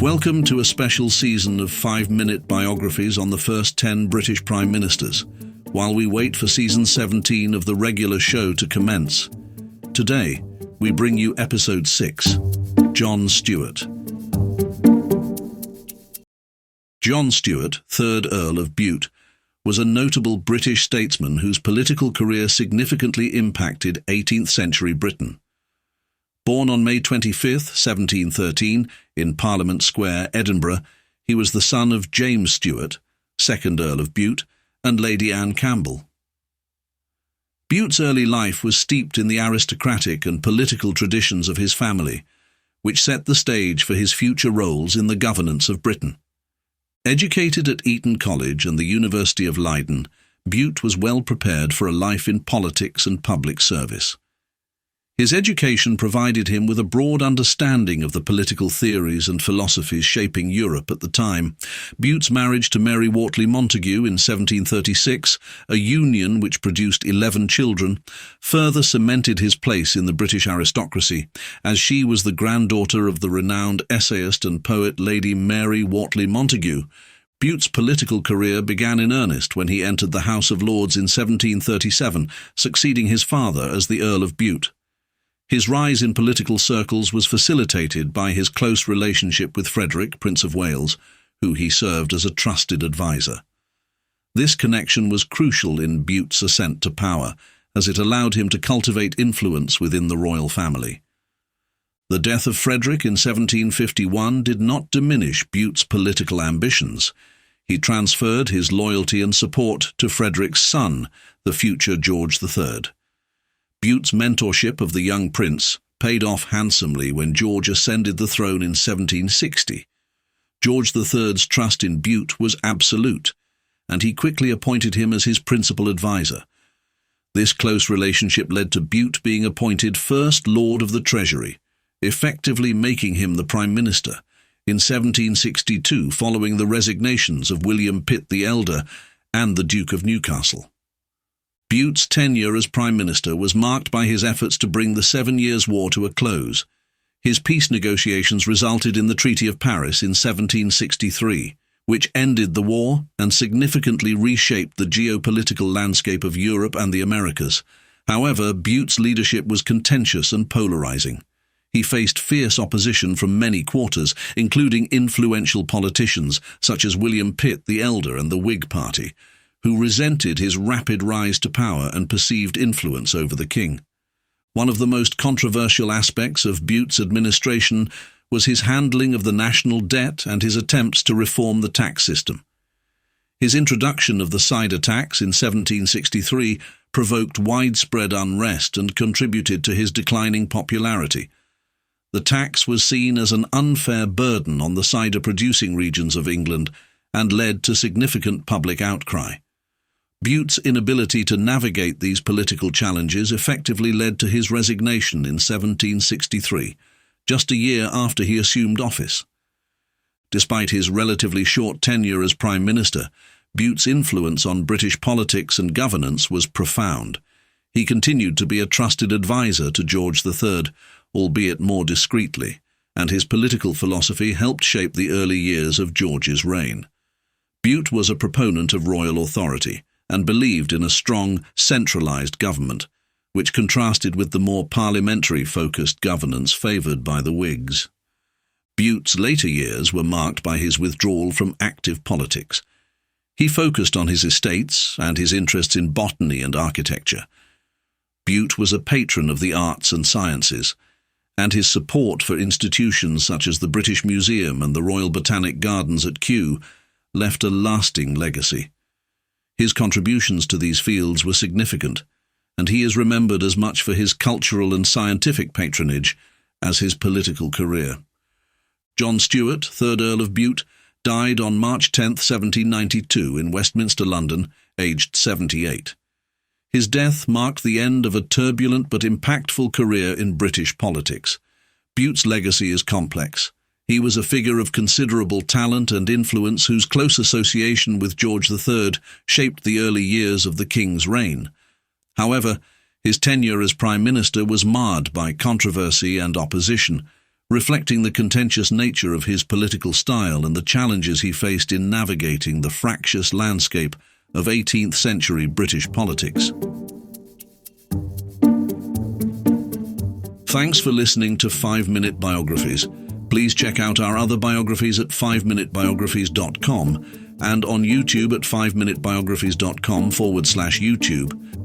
Welcome to a special season of 5-minute biographies on the first 10 British Prime Ministers, while we wait for season 17 of the regular show to commence. Today, we bring you episode 6, John Stuart. John Stuart, 3rd Earl of Bute, was a notable British statesman whose political career significantly impacted 18th century Britain. Born on May 25, 1713, in Parliament Square, Edinburgh, he was the son of James Stuart, 2nd Earl of Bute, and Lady Anne Campbell. Bute's early life was steeped in the aristocratic and political traditions of his family, which set the stage for his future roles in the governance of Britain. Educated at Eton College and the University of Leiden, Bute was well prepared for a life in politics and public service. His education provided him with a broad understanding of the political theories and philosophies shaping Europe at the time. Bute's marriage to Mary Wortley Montagu in 1736, a union which produced 11 children, further cemented his place in the British aristocracy, as she was the granddaughter of the renowned essayist and poet Lady Mary Wortley Montagu. Bute's political career began in earnest when he entered the House of Lords in 1737, succeeding his father as the Earl of Bute. His rise in political circles was facilitated by his close relationship with Frederick, Prince of Wales, who he served as a trusted advisor. This connection was crucial in Bute's ascent to power, as it allowed him to cultivate influence within the royal family. The death of Frederick in 1751 did not diminish Bute's political ambitions. He transferred his loyalty and support to Frederick's son, the future George III. Bute's mentorship of the young prince paid off handsomely when George ascended the throne in 1760. George III's trust in Bute was absolute, and he quickly appointed him as his principal advisor. This close relationship led to Bute being appointed First Lord of the Treasury, effectively making him the Prime Minister, in 1762 following the resignations of William Pitt the Elder and the Duke of Newcastle. Bute's tenure as Prime Minister was marked by his efforts to bring the 7 Years' War to a close. His peace negotiations resulted in the Treaty of Paris in 1763, which ended the war and significantly reshaped the geopolitical landscape of Europe and the Americas. However, Bute's leadership was contentious and polarizing. He faced fierce opposition from many quarters, including influential politicians such as William Pitt the Elder and the Whig Party, who resented his rapid rise to power and perceived influence over the king. One of the most controversial aspects of Bute's administration was his handling of the national debt and his attempts to reform the tax system. His introduction of the cider tax in 1763 provoked widespread unrest and contributed to his declining popularity. The tax was seen as an unfair burden on the cider-producing regions of England and led to significant public outcry. Bute's inability to navigate these political challenges effectively led to his resignation in 1763, just a year after he assumed office. Despite his relatively short tenure as Prime Minister, Bute's influence on British politics and governance was profound. He continued to be a trusted advisor to George III, albeit more discreetly, and his political philosophy helped shape the early years of George's reign. Bute was a proponent of royal authority and believed in a strong, centralized government, which contrasted with the more parliamentary-focused governance favored by the Whigs. Bute's later years were marked by his withdrawal from active politics. He focused on his estates and his interests in botany and architecture. Bute was a patron of the arts and sciences, and his support for institutions such as the British Museum and the Royal Botanic Gardens at Kew left a lasting legacy. His contributions to these fields were significant, and he is remembered as much for his cultural and scientific patronage as his political career. John Stuart, 3rd Earl of Bute, died on March 10, 1792 in Westminster, London, aged 78. His death marked the end of a turbulent but impactful career in British politics. Bute's legacy is complex. He was a figure of considerable talent and influence whose close association with George III shaped the early years of the king's reign. However, his tenure as Prime Minister was marred by controversy and opposition, reflecting the contentious nature of his political style and the challenges he faced in navigating the fractious landscape of 18th century British politics. Thanks for listening to 5-Minute Biographies. Please check out our other biographies at 5minutebiographies.com and on YouTube at 5minutebiographies.com/YouTube.